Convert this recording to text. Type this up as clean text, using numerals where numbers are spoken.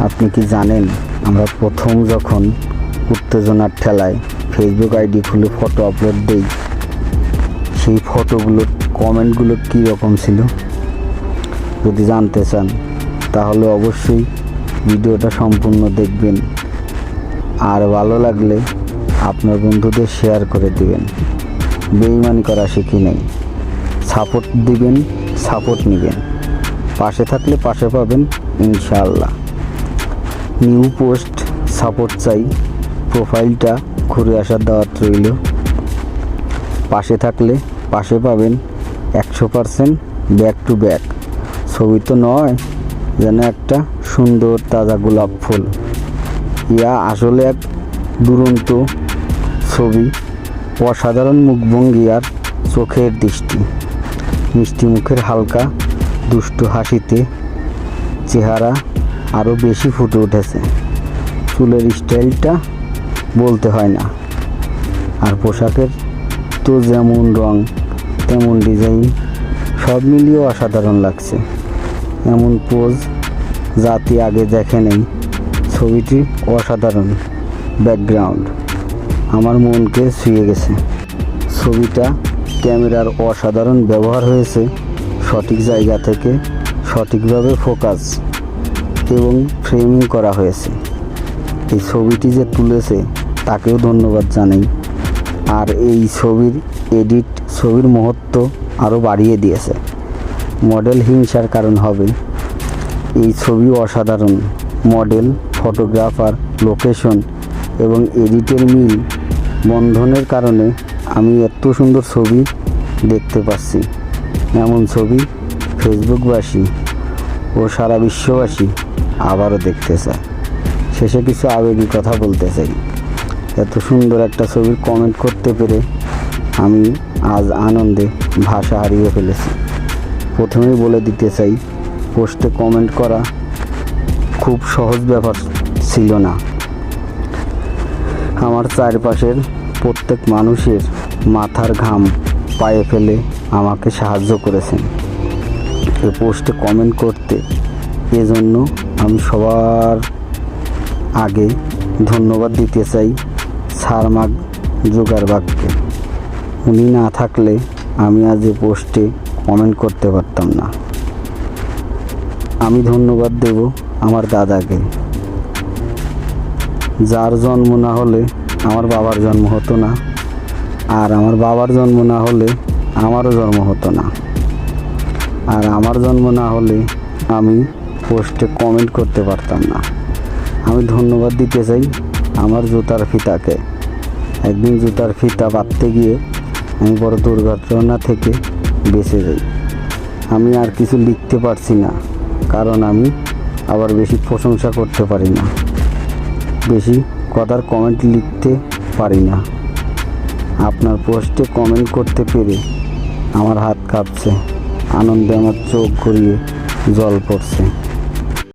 আপনি কি জানেন আমরা প্রথম যখন উত্তেজনার ঠেলায় ফেসবুক আইডি খুলে ফটো আপলোড দেই, সেই ফটোগুলোর কমেন্টগুলো কী রকম ছিল? যদি জানতে চান তাহলে অবশ্যই ভিডিওটা সম্পূর্ণ দেখবেন, আর ভালো লাগলে আপনার বন্ধুদের শেয়ার করে দিবেন। বেইমানি করা শিখি নাই, সাপোর্ট দিবেন, সাপোর্ট নেবেন, পাশে থাকলে পাশে পাবেন ইনশাআল্লাহ। নিউ পোস্ট সাপোর্ট চাই, প্রোফাইলটা ঘুরে আসার দাওয়াত রইল। পাশে থাকলে পাশে পাবেন 100% ব্যাক টু ব্যাক। ছবি তো নয়, যেন একটা সুন্দর তাজা গোলাপ ফুল। ইয়া আসলে এক দুরন্ত ছবি, অসাধারণ মুখভঙ্গি আর চোখের দৃষ্টি, মিষ্টি মুখের হালকা দুষ্টু হাসিতে চেহারা আরও বেশি ফুটে উঠেছে। চুলের স্টাইলটা বলতে হয় না, আর পোশাকের তো যেমন রং তেমন ডিজাইন, সব মিলিয়ে অসাধারণ লাগছে। এমন পোজ জাতি আগে দেখে নেই। ছবিটি অসাধারণ, ব্যাকগ্রাউন্ড আমার মনকে ছুঁয়ে গেছে। ছবিটা ক্যামেরার অসাধারণ ব্যবহার হয়েছে, সঠিক জায়গা থেকে সঠিকভাবে ফোকাস এবং ফ্রেমিং করা হয়েছে। এই ছবিটি যে তুলেছে তাকেও ধন্যবাদ জানাই। আর এই ছবির এডিট ছবির মহত্ব আরও বাড়িয়ে দিয়েছে। মডেল হিংসার কারণ হবে, এই ছবি অসাধারণ। মডেল, ফটোগ্রাফার, লোকেশন এবং এডিটের মিল বন্ধনের কারণে আমি এত সুন্দর ছবি দেখতে পাচ্ছি। এমন ছবি ফেসবুকবাসী ও সারা বিশ্ববাসী আবারও দেখতে চায়। শেষে কিছু আবেগী কথা বলতে চাই। এত সুন্দর একটা ছবির কমেন্ট করতে পেরে আমি আজ আনন্দে ভাষা হারিয়ে ফেলেছি। প্রথমেই বলে দিতে চাই, পোস্টে কমেন্ট করা খুব সহজ ব্যাপার ছিল না। আমার চারপাশের প্রত্যেক মানুষের মাথার ঘাম পায়ে ফেলে আমাকে সাহায্য করেছেন এই পোস্টে কমেন্ট করতে। এজন্য আমি সবার আগে ধন্যবাদ দিতে চাই সারমাগ জোগাড়বাগকে। উনি না থাকলে আমি আজ এই পোস্টে কমেন্ট করতে পারতাম না। আমি ধন্যবাদ দেব আমার দাদাকে, যার জন্ম না হলে আমার বাবার জন্ম হতো না, আর আমার বাবার জন্ম না হলে আমারও জন্ম হতো না, আর আমার জন্ম না হলে আমি পোস্টে কমেন্ট করতে পারতাম না। আমি ধন্যবাদ দিতে চাই আমার জুতার ফিতাকে। একদিন জুতার ফিতা বাঁধতে গিয়ে আমি বড় দুর্ঘটনা থেকে বেঁচে যাই। আমি আর কিছু লিখতে পারছি না, কারণ আমি আবার বেশি প্রশংসা করতে পারি না, বেশি কথার কমেন্ট লিখতে পারি না। আপনার পোস্টে কমেন্ট করতে পেরে আমার হাত কাঁপছে, আনন্দে আমার চোখ গড়িয়ে জল পড়ছে।